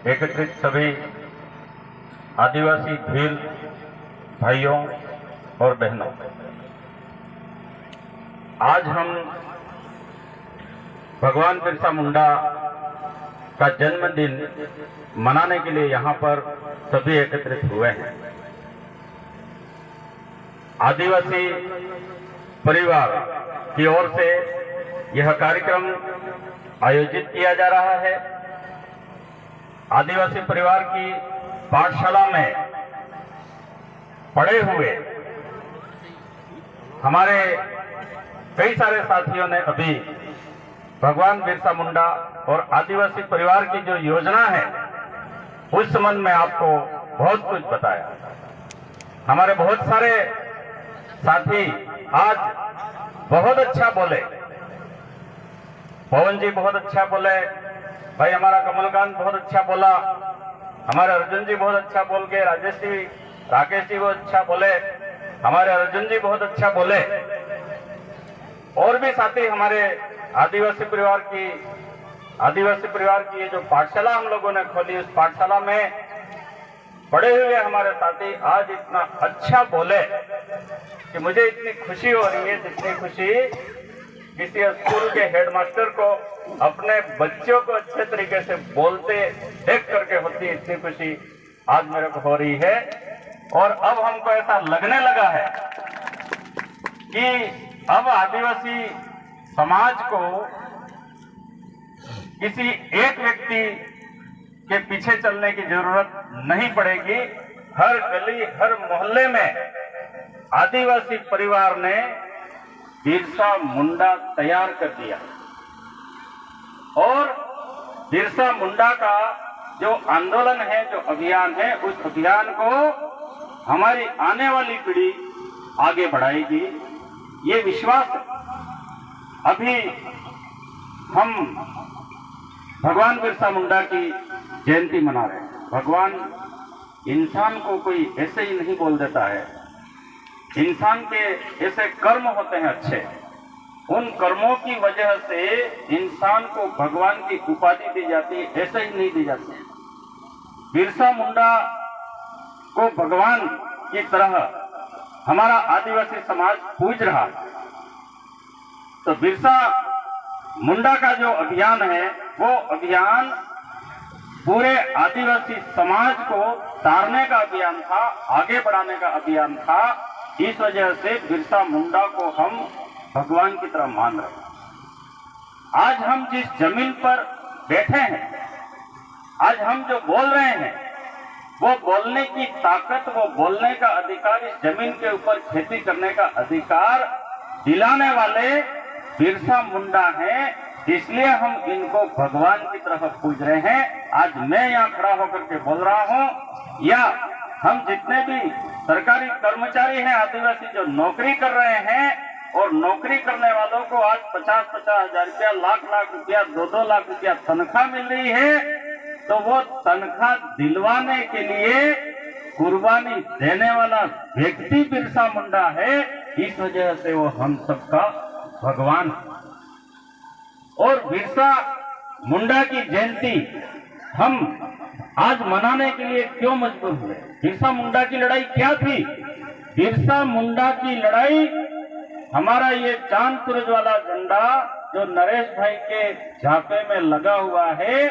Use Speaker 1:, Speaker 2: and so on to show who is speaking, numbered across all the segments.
Speaker 1: एकत्रित सभी आदिवासी भील भाइयों और बहनों, आज हम भगवान बिरसा मुंडा का जन्मदिन मनाने के लिए यहाँ पर सभी एकत्रित हुए हैं। आदिवासी परिवार की ओर से यह कार्यक्रम आयोजित किया जा रहा है। आदिवासी परिवार की पाठशाला में पढ़े हुए हमारे कई सारे साथियों ने अभी भगवान बिरसा मुंडा और आदिवासी परिवार की जो योजना है उस संबंध में आपको बहुत कुछ बताया। हमारे बहुत सारे साथी आज बहुत अच्छा बोले। पवन जी बहुत अच्छा बोले, भाई हमारा कमलकांत बहुत अच्छा बोला, हमारे अर्जुन जी बहुत अच्छा बोल के, राकेश जी बहुत अच्छा बोले, हमारे अर्जुन जी बहुत अच्छा बोले। और भी साथी हमारे आदिवासी परिवार की ये जो पाठशाला हम लोगों ने खोली, उस पाठशाला में पढ़े हुए हमारे साथी आज इतना अच्छा बोले कि मुझे इतनी खुशी हो रही है, जितनी खुशी किसी स्कूल के हेडमास्टर को अपने बच्चों को अच्छे तरीके से बोलते देख करके होती है, इतनी खुशी आज मेरे को हो रही है। और अब हमको ऐसा लगने लगा है कि अब आदिवासी समाज को किसी एक व्यक्ति के पीछे चलने की जरूरत नहीं पड़ेगी। हर गली, हर मोहल्ले में आदिवासी परिवार ने बिरसा मुंडा तैयार कर दिया और बिरसा मुंडा का जो आंदोलन है, जो अभियान है, उस अभियान को हमारी आने वाली पीढ़ी आगे बढ़ाएगी, ये विश्वास है। अभी हम भगवान बिरसा मुंडा की जयंती मना रहे हैं। भगवान इंसान को कोई ऐसे ही नहीं बोल देता है। इंसान के ऐसे कर्म होते हैं अच्छे, उन कर्मों की वजह से इंसान को भगवान की उपाधि दी जाती है, ऐसे ही नहीं दी जाती है। बिरसा मुंडा को भगवान की तरह हमारा आदिवासी समाज पूज रहा है। तो बिरसा मुंडा का जो अभियान है, वो अभियान पूरे आदिवासी समाज को तारने का अभियान था, आगे बढ़ाने का अभियान था। इस वजह से बिरसा मुंडा को हम भगवान की तरह मान रहे हैं। आज हम जिस जमीन पर बैठे हैं, आज हम जो बोल रहे हैं, वो बोलने की ताकत, वो बोलने का अधिकार, इस जमीन के ऊपर खेती करने का अधिकार दिलाने वाले बिरसा मुंडा हैं। इसलिए हम इनको भगवान की तरफ पूज रहे हैं। आज मैं यहाँ खड़ा होकर के बोल रहा हूँ, या हम जितने भी सरकारी कर्मचारी हैं आदिवासी जो नौकरी कर रहे हैं, और नौकरी करने वालों को आज 50-50 हजार रुपया, लाख रुपया, 2-2 लाख रुपया तनख्वाह मिल रही है, तो वो तनख्वाह दिलवाने के लिए कुर्बानी देने वाला व्यक्ति बिरसा मुंडा है। इस वजह से वो हम सबका भगवान। और बिरसा मुंडा की जयंती हम आज मनाने के लिए क्यों मजबूर हुए? बिरसा मुंडा की लड़ाई क्या थी? बिरसा मुंडा की लड़ाई, हमारा ये चांद सूरज वाला झंडा जो नरेश भाई के झांपे में लगा हुआ है,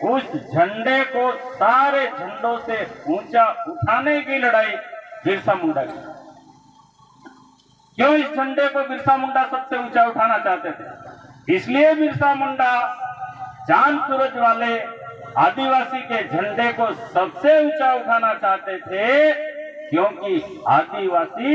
Speaker 1: उस झंडे को सारे झंडों से ऊंचा उठाने की लड़ाई बिरसा मुंडा की। क्यों इस झंडे को बिरसा मुंडा सबसे ऊंचा उठाना चाहते थे? इसलिए बिरसा मुंडा चांद सूरज वाले आदिवासी के झंडे को सबसे ऊंचा उठाना चाहते थे, क्योंकि आदिवासी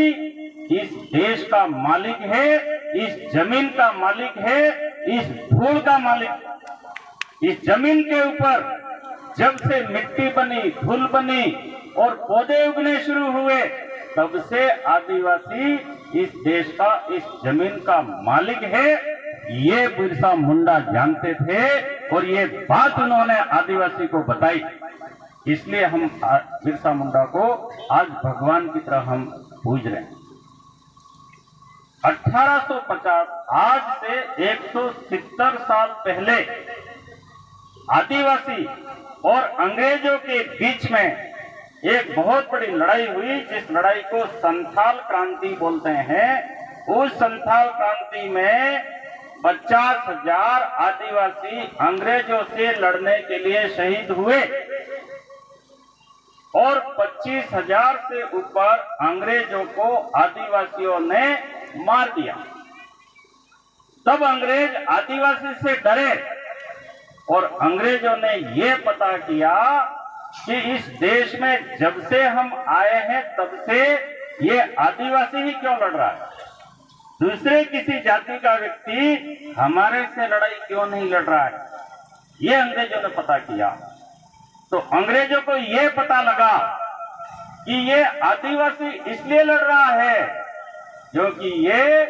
Speaker 1: इस देश का मालिक है, इस जमीन का मालिक है, इस धूल का मालिक। इस जमीन के ऊपर जब से मिट्टी बनी, धूल बनी और पौधे उगने शुरू हुए, तब से आदिवासी इस देश का, इस जमीन का मालिक है। ये बिरसा मुंडा जानते थे और ये बात उन्होंने आदिवासी को बताई। इसलिए हम बिरसा मुंडा को आज भगवान की तरह हम पूज रहे हैं। 1850, आज से 170 साल पहले आदिवासी और अंग्रेजों के बीच में एक बहुत बड़ी लड़ाई हुई, जिस लड़ाई को संथाल क्रांति बोलते हैं। उस संथाल क्रांति में 50,000 आदिवासी अंग्रेजों से लड़ने के लिए शहीद हुए और 25,000 से ऊपर अंग्रेजों को आदिवासियों ने मार दिया। तब अंग्रेज आदिवासी से डरे और अंग्रेजों ने यह पता किया कि इस देश में जब से हम आए हैं तब से ये आदिवासी ही क्यों लड़ रहा है, दूसरे किसी जाति का व्यक्ति हमारे से लड़ाई क्यों नहीं लड़ रहा है। ये अंग्रेजों ने पता किया। तो अंग्रेजों को यह पता लगा कि ये आदिवासी इसलिए लड़ रहा है क्योंकि ये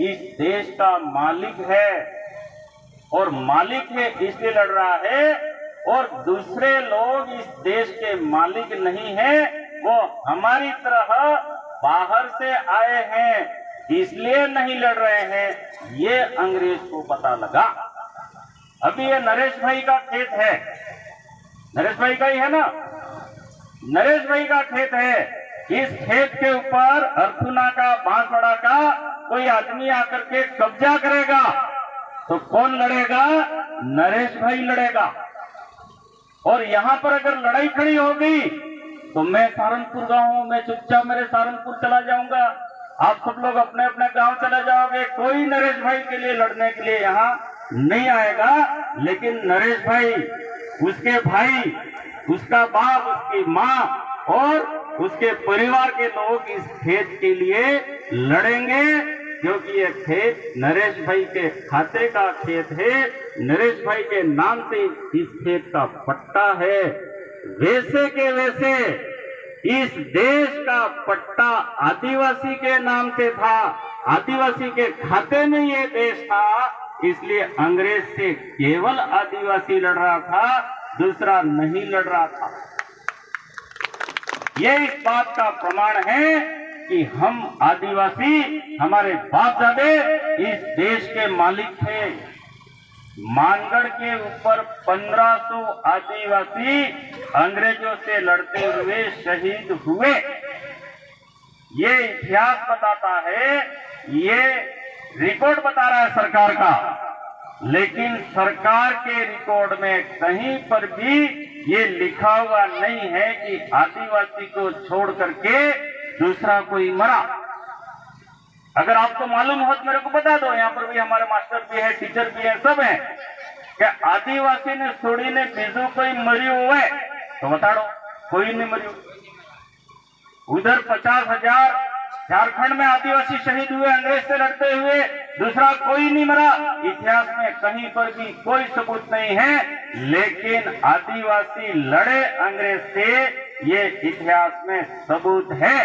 Speaker 1: इस देश का मालिक है, और मालिक है इसलिए लड़ रहा है, और दूसरे लोग इस देश के मालिक नहीं हैं, वो हमारी तरह बाहर से आए हैं इसलिए नहीं लड़ रहे हैं। ये अंग्रेज को पता लगा। अभी ये नरेश भाई का खेत है, नरेश भाई का ही है ना, नरेश भाई का खेत है। इस खेत के ऊपर अर्थुना का, बांसवाड़ा का कोई आदमी आकर के कब्जा करेगा तो कौन लड़ेगा? नरेश भाई लड़ेगा। और यहां पर अगर लड़ाई खड़ी होगी तो मैं सहारनपुर गांव हूं, मैं चुपचाप मेरे सहारनपुर चला जाऊंगा, आप सब लोग अपने अपने गांव चले जाओगे, कोई नरेश भाई के लिए लड़ने के लिए यहां नहीं आएगा। लेकिन नरेश भाई, उसके भाई, उसका बाप, उसकी माँ और उसके परिवार के लोग इस खेत के लिए लड़ेंगे, क्योंकि ये खेत नरेश भाई के खाते का खेत है, नरेश भाई के नाम से इस खेत का पट्टा है। वैसे के वैसे इस देश का पट्टा आदिवासी के नाम से था, आदिवासी के खाते में ये देश था, इसलिए अंग्रेज से केवल आदिवासी लड़ रहा था, दूसरा नहीं लड़ रहा था। ये इस बात का प्रमाण है कि हम आदिवासी, हमारे बाप दादे इस देश के मालिक थे। मानगढ़ के ऊपर 1500 आदिवासी अंग्रेजों से लड़ते हुए शहीद हुए। ये इतिहास बताता है, ये रिकॉर्ड बता रहा है सरकार का, लेकिन सरकार के रिकॉर्ड में कहीं पर भी ये लिखा हुआ नहीं है कि आदिवासी को छोड़ करके दूसरा कोई मरा। अगर आपको मालूम हो तो मेरे को बता दो। यहाँ पर भी हमारे मास्टर भी है, टीचर भी है, सब है। क्या आदिवासी ने सोड़ी ने बीजू कोई मरी हुए तो बता दो, कोई नहीं मरी। उधर 50,000 झारखंड में आदिवासी शहीद हुए अंग्रेज से लड़ते हुए, दूसरा कोई नहीं मरा। इतिहास में कहीं पर भी कोई सबूत नहीं है, लेकिन आदिवासी लड़े अंग्रेज से, ये इतिहास में सबूत है।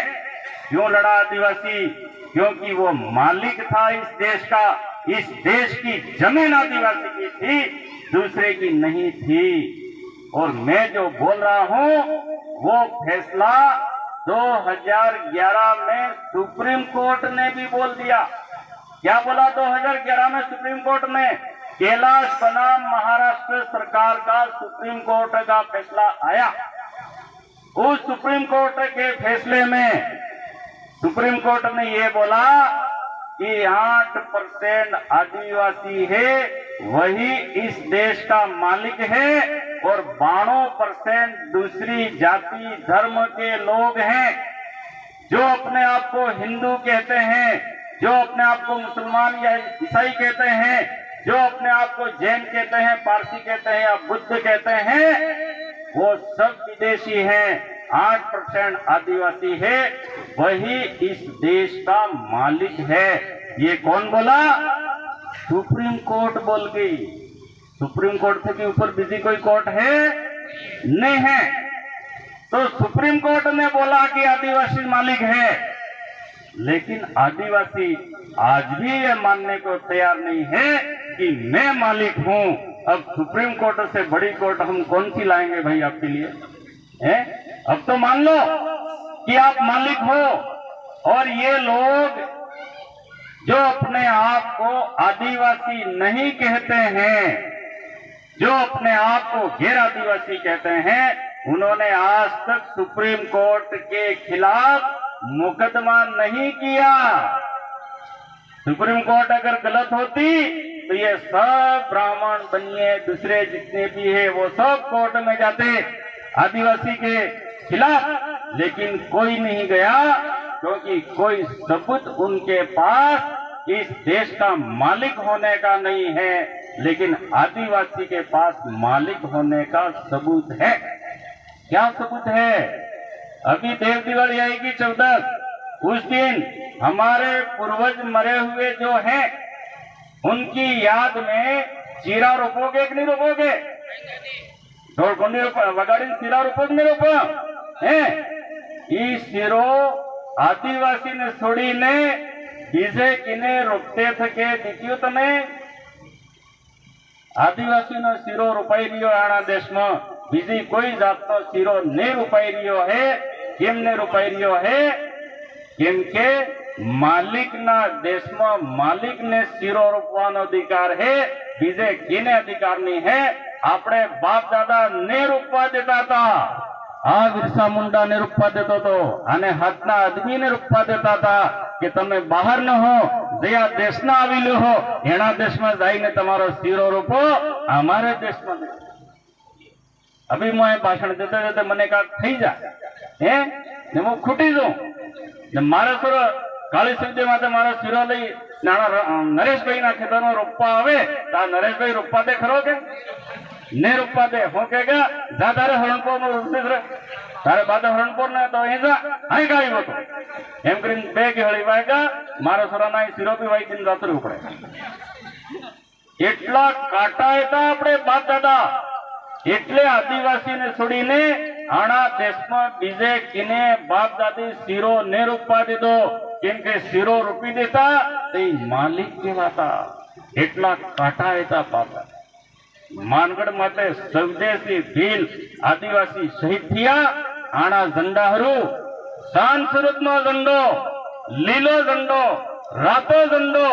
Speaker 1: क्यों लड़ा आदिवासी? क्योंकि वो मालिक था इस देश का, इस देश की जमीन आदिवासी की थी, दूसरे की नहीं थी। और मैं जो बोल रहा हूं वो फैसला 2011 में सुप्रीम कोर्ट ने भी बोल दिया। क्या बोला 2011 में सुप्रीम कोर्ट ने? कैलाश बनाम महाराष्ट्र सरकार का सुप्रीम कोर्ट का फैसला आया। उस सुप्रीम कोर्ट के फैसले में सुप्रीम कोर्ट ने यह बोला कि 8% आदिवासी है, वही इस देश का मालिक है, और 92% दूसरी जाति धर्म के लोग हैं, जो अपने आप को हिंदू कहते हैं, जो अपने आप को मुसलमान या ईसाई कहते हैं, जो अपने आप को जैन कहते हैं, पारसी कहते हैं या बुद्ध कहते हैं, वो सब विदेशी हैं। 8% आदिवासी है, वही इस देश का मालिक है। ये कौन बोला? सुप्रीम कोर्ट बोल गई। सुप्रीम कोर्ट के ऊपर बिजी कोई कोर्ट है? नहीं है। तो सुप्रीम कोर्ट ने बोला कि आदिवासी मालिक है, लेकिन आदिवासी आज भी ये मानने को तैयार नहीं है कि मैं मालिक हूं। अब सुप्रीम कोर्ट से बड़ी कोर्ट हम कौन सी लाएंगे भाई आपके लिए? है? अब तो मान लो कि आप मालिक हो, और ये लोग जो अपने आप को आदिवासी नहीं कहते हैं, जो अपने आप को गैर आदिवासी कहते हैं, उन्होंने आज तक सुप्रीम कोर्ट के खिलाफ मुकदमा नहीं किया। सुप्रीम कोर्ट अगर गलत होती तो ये सब ब्राह्मण बनिए दूसरे जितने भी है वो सब कोर्ट में जाते आदिवासी के खिलाफ, लेकिन कोई नहीं गया क्योंकि कोई सबूत उनके पास इस देश का मालिक होने का नहीं है, लेकिन आदिवासी के पास मालिक होने का सबूत है। क्या सबूत है? अभी देव दिवाली आएगी 14, उस दिन हमारे पूर्वज मरे हुए जो हैं उनकी याद में चीरा रोपोगे कि नहीं रोपोगे? वगाड़ी सीरा रोपो नहीं रोपो है? ई सीरो आदिवासी ने छोड़ी ने बीजे किने रोपते थे के दीक्यू तने आदिवासी नो सीरो रोपाई रियो आना देश में बीजी कोई जात नो सीरो नहीं रोपाई रियो है। केम ने रोपाई रियो है? केम के मालिक ना देश में मालिक ने सीरो रोपવાનો अधिकार है, बीजे किने अधिकार नहीं है। આપણે બાપ દાદા ને રૂપવા દેતા હતા, આ બિરસા મુંડા ને રૂપવા દેતો હતો અને હાથના આદમી ને રૂપવા દેતા હતા કે તમે બહાર ન હો, જયા દેશના આવેલું હો એના દેશમાં જઈને તમારો શીરો રૂપો, અમારે દેશમાં નહીં। અભી मैं भाषण देते देते મને કાક થઈ જાય હે ને હું ખૂટી જાઉં ને મારા સુર કાળી સબ્જી માટે મારા શીરો લઈ નરેશભાઈ ના ખેતરમાં રોપવા આવે તો આ નરેશભાઈ રોપવા દે ખરો કે ने रूपा दे हो कहेगा ज्यादा हरणपुर में रुपते तारे बाद हरणपुर ने तो ऐसा आई गाड़ी वो तो एम करीन बे की हड़ी वाएगा मारा सोराना सिरो भी वाई दिन रात उपड़े એટલા કાટા હતા આપણે બાપ દાદા, એટલે આદિવાસી ને છોડીને આણા દેશમાં બીજે કિને બાપ દાદી શીરો ને રૂપવા દીધો, કેમ કે શીરો રૂપી દેતા તે માલિક કહેવાતા। એટલા કાટા હતા બાપ દાદા। मानगढ़ माटे स्वदेशी भील आदिवासी शहीद थिया। आना झंडा हरू शान सूरत नो झंडो, लीलो झंडो, रातो झंडो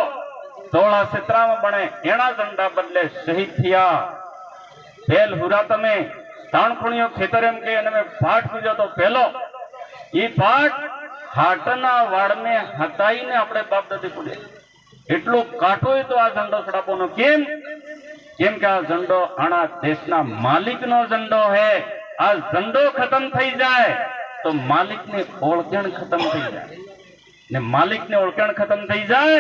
Speaker 1: 16 में बने एना झंडा बदले शहीद थिया। पहल हुरा तमे ताणखुणियो खेतर एम के में पाठ पूजो तो पहलो ई पाठ हाटना वाड़ में हताई ने अपने बाप दादी पूजे। एटलो काटो तो आ झंडो छड़ापोनो केम? केम के आ झंडो आना देशना मालिक नो झंडो है। आ झंडो खत्म थई जाए तो मालिक ने ओळखेण खत्म थई जाए ने मालिक ने ओळखेण खत्म थई जाए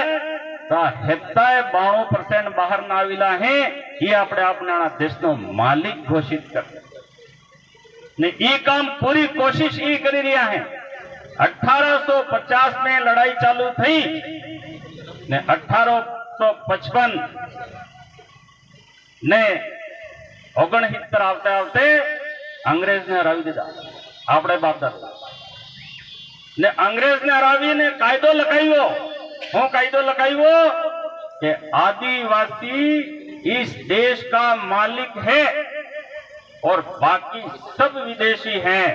Speaker 1: तो 92% बाहर ना आवेला है ये आपणे आपने आना देशनो मालिक घोषित कर ने ई काम पूरी कोशिश ई करी रह्या है। 1850 में लड़ाई चालू थई ने 1855 ने 69 આવતે આવતે અંગ્રેજ ને હરાવી દીધા આપણે બાપ દાદા ને અંગ્રેજ ને હરાવીને કાયદો લખાવ્યો। હું કાયદો લખાવ્યો કે आदिवासी इस देश का मालिक है और बाकी सब विदेशी हैं।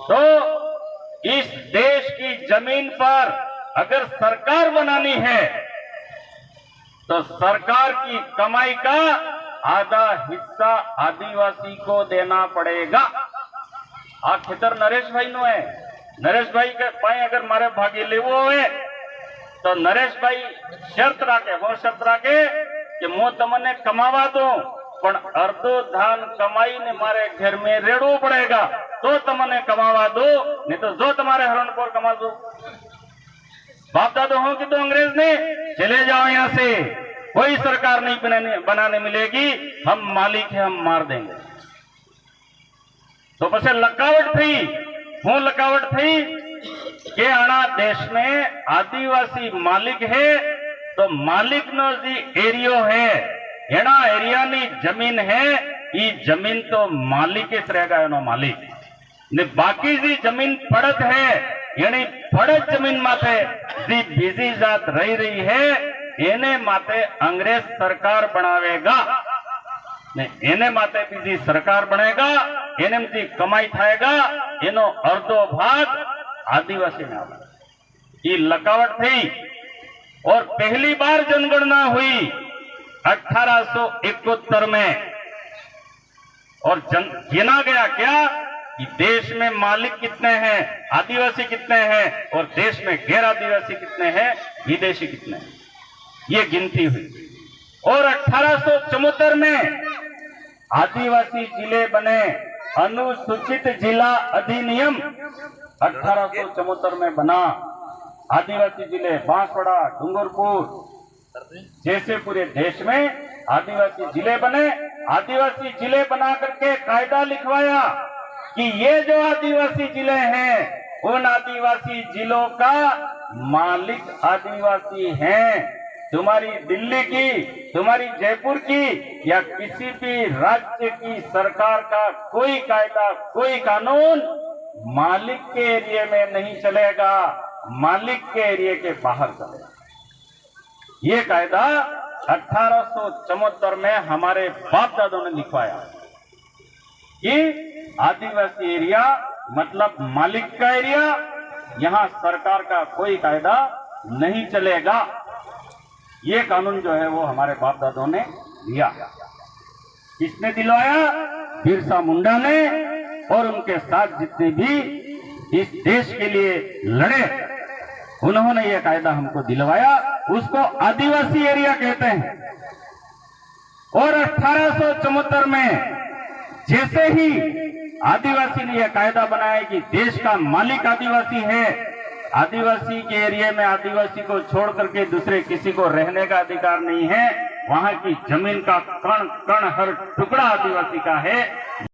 Speaker 1: तो इस देश की जमीन पर अगर सरकार बनानी है तो सरकार की कमाई का आधा हिस्सा आदिवासी को देना पड़ेगा। आ खेतर नरेश भाई नो है। नरेश भाई के पाए अगर मारे भागी लेवो है तो नरेश भाई शर्त राखे, वो शर्त राखे कि मु तमने कमावा दो पण अर्धो धान कमाई ने मारे घर में रेड़ो पड़ेगा तो तमने कमावा दो, नहीं तो जो तुम्हारे हरणपुर कमा दो। बाप दादा हो कि तो अंग्रेज ने चले जाओ यहाँ से, कोई सरकार नहीं बनाने मिलेगी, हम मालिक है, हम मार देंगे। तो पछे लकावट थी। हूँ लकावट थी कि आना देश में आदिवासी मालिक है तो मालिक नो जी एरियो है एना एरिया नी जमीन है, ये जमीन तो मालिक ज रहेगा एनो मालिक ने बाकी जी जमीन पड़त है यानी पड़त जमीन माथे जी बीजी जात रही है एने माथे अंग्रेज सरकार बनावेगा ने एने माथे बीजी सरकार बनेगा, एने में कमाई थाएगा, एनो अर्धो भाग आदिवासी ने आवे। ये लकावट थी और पहली बार जनगणना हुई 1871 में और गिना गया क्या कि देश में मालिक कितने हैं, आदिवासी कितने हैं, और देश में गैर आदिवासी कितने हैं, विदेशी कितने हैं, ये गिनती हुई। और 1874 में आदिवासी जिले बने, अनुसूचित जिला अधिनियम 1874 में बना। आदिवासी जिले बांसवाड़ा, डूंगरपुर जैसे पूरे देश में आदिवासी जिले बने। आदिवासी जिले बना करके कायदा लिखवाया कि ये जो आदिवासी जिले हैं उन आदिवासी जिलों का मालिक आदिवासी हैं। तुम्हारी दिल्ली की, तुम्हारी जयपुर की या किसी भी राज्य की सरकार का कोई कायदा, कोई कानून मालिक के एरिया में नहीं चलेगा, मालिक के एरिया के बाहर चलेगा। ये कायदा 1874 में हमारे बाप दादों ने लिखवाया कि आदिवासी एरिया मतलब मालिक का एरिया, यहां सरकार का कोई कायदा नहीं चलेगा। ये कानून जो है वो हमारे बाप दादों ने दिया। किसने दिलवाया? बिरसा मुंडा ने, और उनके साथ जितने भी इस देश के लिए लड़े उन्होंने ये कायदा हमको दिलवाया। उसको आदिवासी एरिया कहते हैं। और 1874 में जैसे ही आदिवासी ने यह कायदा बनाया कि देश का मालिक आदिवासी है, आदिवासी के एरिया में आदिवासी को छोड़ करके दूसरे किसी को रहने का अधिकार नहीं है, वहां की जमीन का कण कण हर टुकड़ा आदिवासी का है।